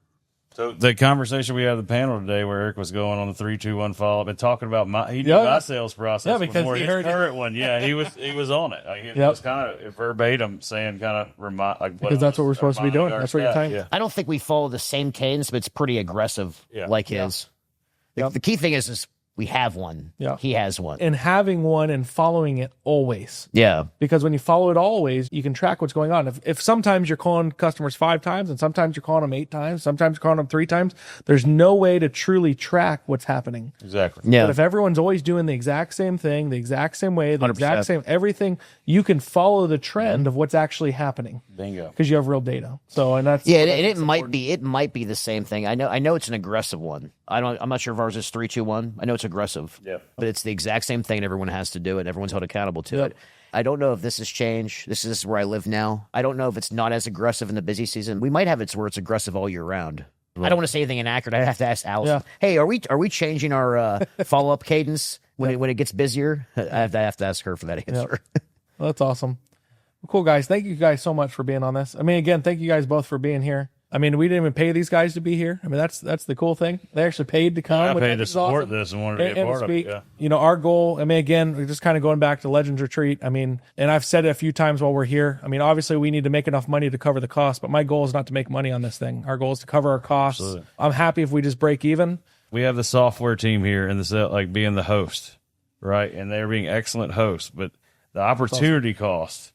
So the conversation we had at the panel today where Eric was going on the 3-2-1 follow-up and talking about my sales process because before he his heard current one. Yeah, he was on it. Like, it was kind of verbatim saying because that's what we're supposed to be doing. That's what you're saying. Yeah. I don't think we follow the same cadence, but it's pretty aggressive like his. The key thing is we have one. Yeah. He has one. And having one and following it always. Yeah. Because when you follow it always, you can track what's going on. If sometimes you're calling customers 5 times and sometimes you're calling them 8 times, sometimes you're calling them 3 times, there's no way to truly track what's happening. Exactly. Yeah. But if everyone's always doing the exact same thing, the exact same way, the 100%. exact same everything, you can follow the trend of what's actually happening. Bingo. Because you have real data. So, and that's and it might be the same thing. I know it's an aggressive one. I'm not sure if ours is 3-2-1. I know it's aggressive. Yeah. But it's the exact same thing and everyone has to do it. Everyone's held accountable to it. I don't know if this has changed. This is where I live now. I don't know if it's not as aggressive in the busy season. We might have it where it's aggressive all year round. Right. I don't want to say anything inaccurate. I have to ask Allison. Yeah. Hey, are we changing our follow-up cadence when it gets busier? I have to ask her for that answer. Well, that's awesome. Well, cool, guys. Thank you guys so much for being on this. I mean, again, thank you guys both for being here. I mean, we didn't even pay these guys to be here. I mean, that's the cool thing. They actually paid to come. I which paid think to is support awesome. this and wanted to be a part of it. Yeah. You know, our goal, I mean, again, we're just kind of going back to Legends Retreat. I mean, and I've said it a few times while we're here. I mean, obviously we need to make enough money to cover the cost, but my goal is not to make money on this thing. Our goal is to cover our costs. Absolutely. I'm happy if we just break even. We have the software team here and like being the host, right? And they're being excellent hosts, but the opportunity cost,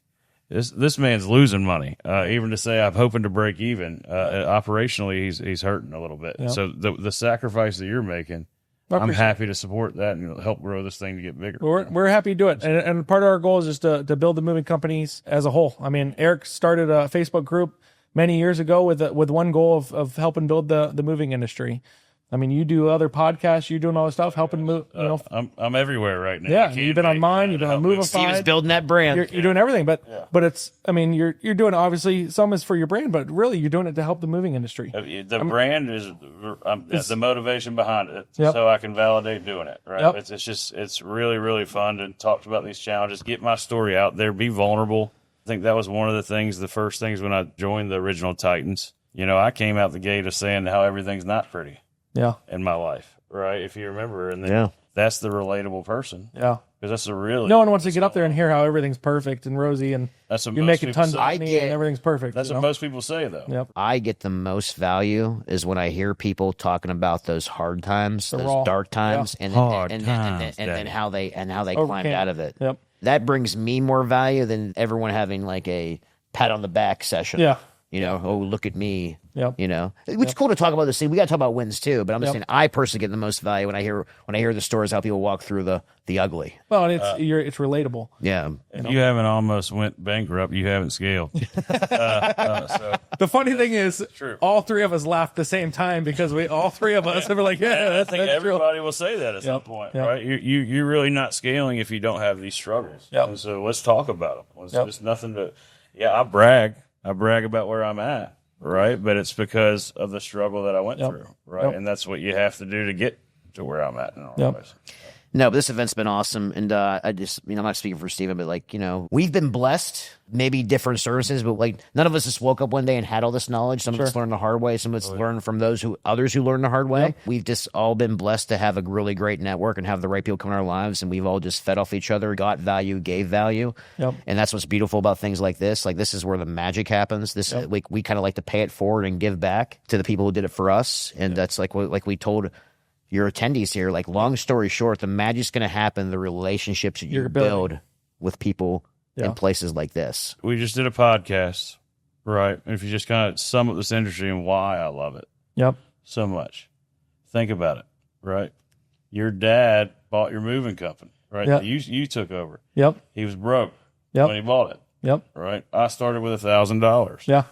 this man's losing money. Even to say I'm hoping to break even, operationally, he's hurting a little bit. Yeah. So the sacrifice that you're making, I'm happy to support that and help grow this thing to get bigger. We're happy to do it. And part of our goal is just to build the moving companies as a whole. I mean, Eric started a Facebook group many years ago with one goal of helping build the moving industry. I mean, you do other podcasts, you're doing all this stuff, helping move. You know, I'm everywhere right now. yeah, you've been on mine, you've been on Movified. Steve's building that brand. You're doing everything, but it's. I mean, you're doing obviously some is for your brand, but really you're doing it to help the moving industry. The brand is the motivation behind it, Yep. so I can validate doing it. Right? Yep. It's really really fun to talk about these challenges, get my story out there, be vulnerable. I think that was one of the first things when I joined the original Titans. You know, I came out the gate of saying how everything's not pretty. Yeah, in my life, right? If you remember, and then that's the relatable person. yeah. Because that's a really No one wants to get up there and hear how everything's perfect and rosy and that's what you're most making people tons of say. money and everything's perfect. That's what most people say, though. Yep. I get the most value is when I hear people talking about those hard times, those raw. dark times, and then how they climbed Overcame. out of it. Yep. That brings me more value than everyone having like a pat on the back session. Yeah. You know, oh, look at me. Yep. You know, it's cool to talk about this. See, we got to talk about wins too, but I'm just saying I personally get the most value when I hear the stories how people walk through the ugly. Well, and it's relatable. Yeah. If you haven't almost went bankrupt, you haven't scaled. The funny thing is, all three of us laughed at the same time because all three of us were like, I think everybody will say that at some point, right? You're really not scaling if you don't have these struggles. Yep. And so let's talk about them. It's just nothing to. Yeah, I brag about where I'm at. Right, but it's because of the struggle that I went through, right? And that's what you have to do to get to where I'm at in all ways. No, but this event's been awesome, and I just, I'm not speaking for Steven, but like, we've been blessed, maybe different services, but like none of us just woke up one day and had all this knowledge. Some of us learned the hard way, some of us learned from others who learned the hard way. We've just all been blessed to have a really great network and have the right people come in our lives, and we've all just fed off each other, got value, gave value, and that's what's beautiful about things like this. Like this is where the magic happens. This we kind of like to pay it forward and give back to the people who did it for us, and that's like we told your attendees here, like long story short, the magic's going to happen, the relationships that you build with people in places like this. We just did a podcast, right? And if you just kind of sum up this industry and why I love it so much, think about it, right? Your dad bought your moving company, right? Yep. You took over. Yep. He was broke Yep. when he bought it. Yep. Right? I started with $1,000. Yeah.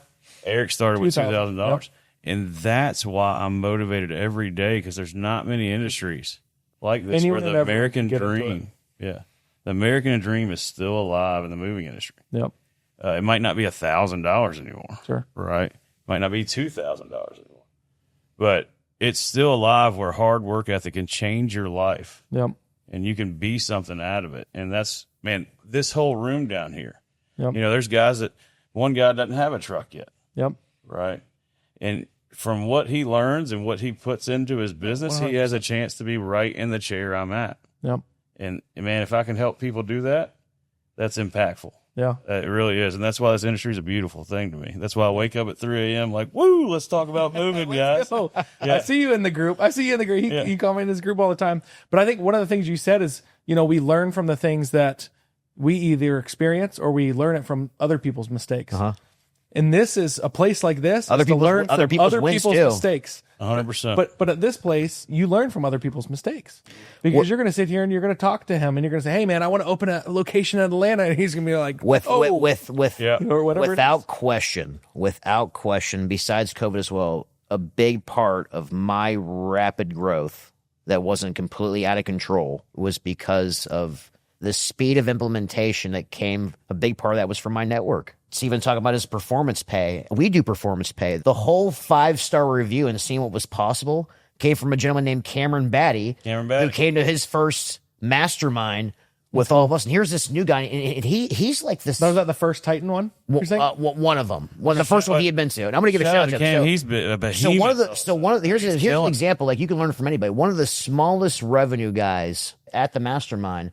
Eric started with $2,000. Yep. And that's why I'm motivated every day, because there's not many industries like this where the American dream, the American dream is still alive in the moving industry. Yep. It might not be $1,000 anymore. Sure. Right? It might not be $2,000 anymore. But it's still alive where hard work ethic can change your life. Yep. And you can be something out of it. And that's, man, this whole room down here. Yep. There's guys one guy doesn't have a truck yet. Yep. Right? And from what he learns and what he puts into his business, 100%. He has a chance to be right in the chair I'm at. Yep. And man, if I can help people do that, that's impactful. Yeah. It really is. And that's why this industry is a beautiful thing to me. That's why I wake up at 3 a.m. like, woo, let's talk about moving, guys. I see you in the group. He comments in this group all the time. But I think one of the things you said is, we learn from the things that we either experience or we learn it from other people's mistakes. And this is a place like this. Other people learn other from people's other wins people's too. mistakes. 100%. But at this place, you learn from other people's mistakes because you're going to sit here and you're going to talk to him and you're going to say, "Hey, man, I want to open a location in Atlanta," and he's going to be like, or whatever. Without question. Besides COVID as well, a big part of my rapid growth that wasn't completely out of control was because of the speed of implementation that came. A big part of that was from my network. Steven talking about his performance pay. We do performance pay. The whole 5-star review and seeing what was possible came from a gentleman named Cameron Batty, who came to his first mastermind with all of us. And here's this new guy, and he's like this. Was that the first Titan one? You're saying? One of them. Well, the first one he had been to. And I'm going to give a shout out to Cam. him. He's been a behemoth. So one of the here's an example. Like, you can learn from anybody. One of the smallest revenue guys at the Mastermind,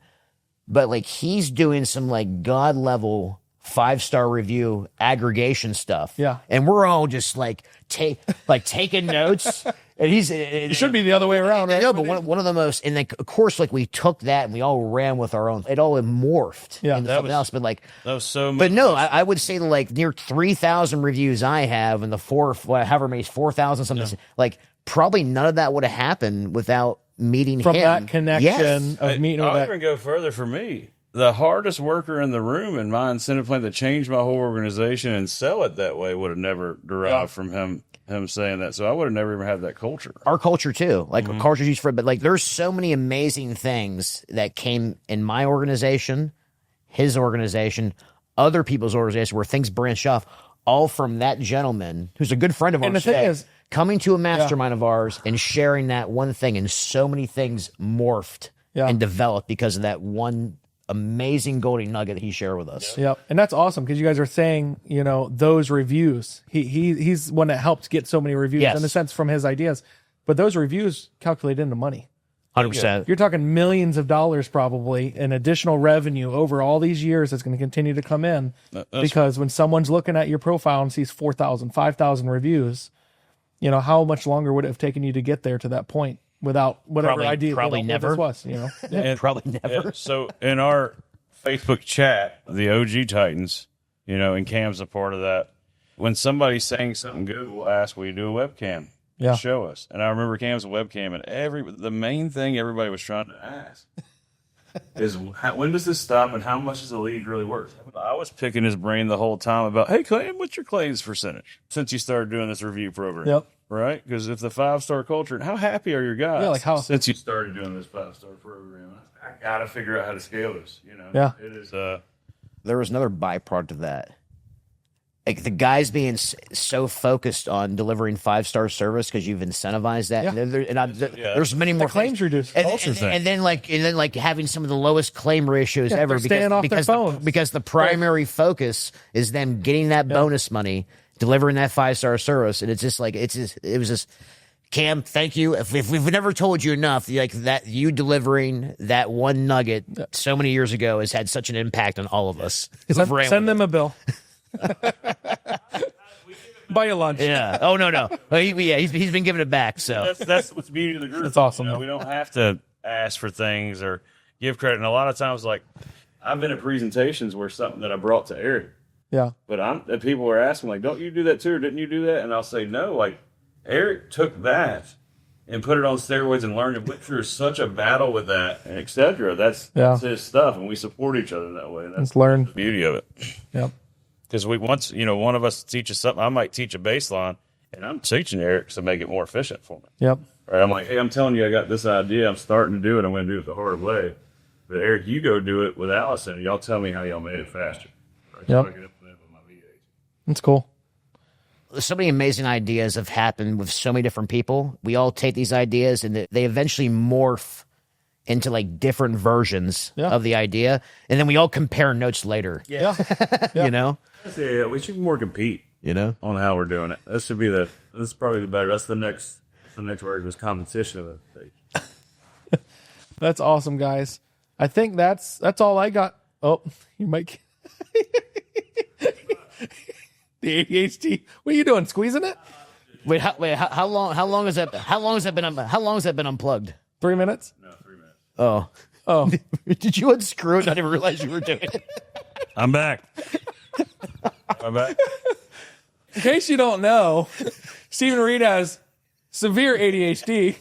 but like, he's doing some like God level 5-star review aggregation stuff. Yeah. And we're all just like taking notes. And It should be the other way around, right? No, but one of the most, and then of course, like, we took that and we all ran with our own. It all morphed into something else. But like, that was so. But no, I would say like near 3,000 reviews I have, and the however many 4,000 something. Like, probably none of that would have happened without meeting From him. that connection of meeting with I'll that. even go further for me. The hardest worker in the room in my incentive plan that changed my whole organization and sell it that way would have never derived from him saying that. So I would have never even had that culture. Our culture too, like culture's used for it, but like, there's so many amazing things that came in my organization, his organization, other people's organization, where things branched off, all from that gentleman who's a good friend of ours. And the thing is, coming to a mastermind of ours and sharing that one thing, and so many things morphed and developed because of that one amazing golden nugget that he shared with us. Yep. And that's awesome, because you guys are saying, those reviews. He's one that helped get so many reviews in a sense from his ideas. But those reviews calculate into money. 100%. You're talking millions of dollars probably in additional revenue over all these years that's going to continue to come in. Because when someone's looking at your profile and sees 4,000, 5,000 reviews, how much longer would it have taken you to get there to that point? Without whatever idea, probably never. What this was, Probably never. Yeah, so in our Facebook chat, the OG Titans, and Cam's a part of that. When somebody's saying something good, we'll ask, will you do a webcam? Yeah. Show us. And I remember Cam's a webcam, and the main thing everybody was trying to ask is, when does this stop, and how much is the lead really worth? I was picking his brain the whole time about, hey, Cam, what's your claims percentage since you started doing this review program? Yep. Right? Because if the 5-star culture, how happy are your guys? Yeah, like how since you started doing this 5-star program, I got to figure out how to scale this. Yeah. It is. There was another byproduct of that. Like, the guys being so focused on delivering 5-star service because you've incentivized that. Yeah. There's many more claims reduced. and then like having some of the lowest claim ratios ever staying off their phones. because the primary focus is them getting that bonus money, delivering that 5-star service, and it was just, Cam, thank you. If we've never told you enough, like, that you delivering that one nugget so many years ago has had such an impact on all of us. Send them a bill. Buy you lunch. Yeah. Oh, no. He's been giving it back. So that's what's the beauty of the group. That's awesome. We don't have to ask for things or give credit. And a lot of times, like, I've been at presentations where something that I brought to Eric. Yeah. But people are asking, like, don't you do that too, or didn't you do that? And I'll say, no, like, Eric took that and put it on steroids and learned and went through such a battle with that, and et cetera. That's his stuff, and we support each other that way. And that's learn. the beauty of it. Yep. Because one of us teaches something, I might teach a baseline, and I'm teaching Eric to make it more efficient for me. Yep. Right? I'm like, hey, I'm telling you, I got this idea. I'm starting to do it. I'm going to do it the hard way. But Eric, you go do it with Allison, and y'all tell me how y'all made it faster. Right? Yep. So I can implement it with my VAs. That's cool. so many amazing ideas have happened with so many different people. We all take these ideas and they eventually morph into like different versions of the idea. And then we all compare notes later. Yeah. You know? Yeah, we should more compete, You know? on how we're doing it. This should be this is probably the better. That's the next word was competition of it. That's awesome, guys. I think that's all I got. Oh, you might. The ADHD. What are you doing? Squeezing it? How long has that been unplugged? 3 minutes? No, 3 minutes. Oh. Did you unscrew it? I didn't realize you were doing it. I'm back. I'm back. In case you don't know, Stephen Reed has severe ADHD.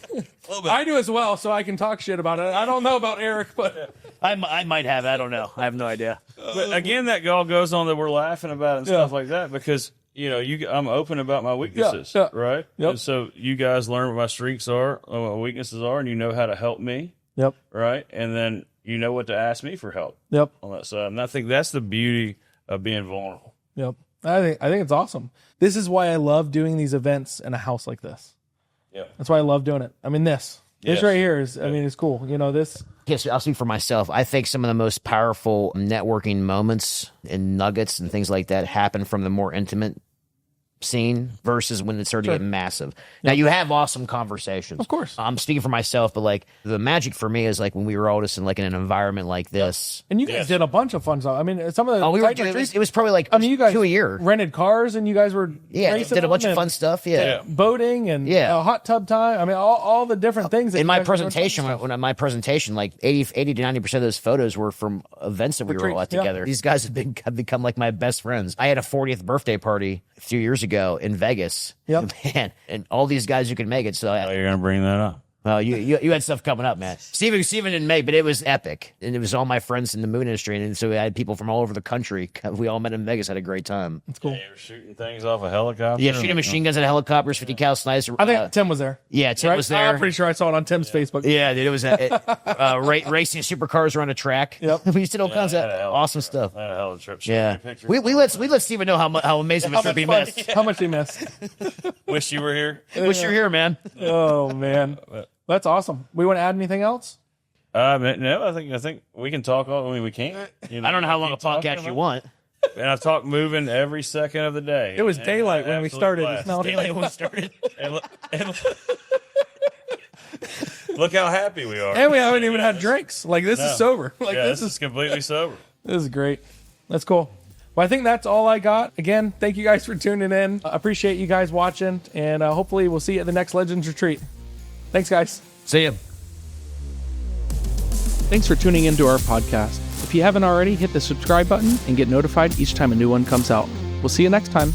I do as well, so I can talk shit about it. I don't know about Eric, but I might have. I don't know. I have no idea. But again, that all goes on that we're laughing about and stuff like that because I'm open about my weaknesses, right? Yep. And so you guys learn what my strengths are, what my weaknesses are, and you know how to help me, Yep. right? And then you know what to ask me for help Yep. on that side. And I think that's the beauty of being vulnerable. Yep. I think it's awesome. This is why I love doing these events in a house like this. Yeah. That's why I love doing it. I mean, this This right here is, I mean, it's cool. You know, this. Yes, I'll speak for myself. I think some of the most powerful networking moments and nuggets and things like that happen from the more intimate scene versus when it started to get massive. Now, you have awesome conversations. Of course. I'm speaking for myself, but like the magic for me is like when we were all just in like in an environment like this. And you guys did a bunch of fun stuff. I mean, some of the. Oh, we were doing, it was probably like, I mean, you guys 2 a year. rented cars and you guys were. racing Did a bunch them of fun and stuff. Yeah. Boating and hot tub time. I mean, all the different things. That In you my guys were doing presentation, fun stuff. like 80 to 90% of those photos were from events that we were all at Retreats, together. These guys have become like my best friends. I had a 40th birthday party a few years ago in Vegas. Yep. Man, and all these guys who can make it. So Oh, you're gonna bring that up. well, you had stuff coming up, man. Steven didn't make, but it was epic, and it was all my friends in the moon industry, and so I had people from all over the country. We all met in Vegas, had a great time. It's cool. You were shooting things off a helicopter. Yeah, shooting machine guns at helicopters, 50 cal snipes. I think Tim was there. Yeah, Tim Right? was there. I'm pretty sure I saw it on Tim's Facebook. Yeah, dude, it was racing supercars around a track. Yep. We did all kinds of I had a hell of awesome a stuff. I had a hell of a trip. Show Yeah, me a picture. we let Steven know how amazing the trip he missed. How much did he miss? Wish you were here. Wish you're here, man. Oh man, that's awesome. We want to add anything else? No, I think we can talk. I mean, we can't. You I don't know how long a keep talking podcast you about- want. And I've talked moving every second of the day. It was And daylight I had when we absolute started. blast. It's now Daylight when we started. And look how happy we are. And we haven't even had drinks. Like this No. is sober. Like Yeah, this this is completely sober. is great. That's cool. Well, I think that's all I got. Again, thank you guys for tuning in. I appreciate you guys watching, and hopefully we'll see you at the next Legends Retreat. Thanks, guys. See ya. Thanks for tuning into our podcast. If you haven't already, hit the subscribe button and get notified each time a new one comes out. We'll see you next time.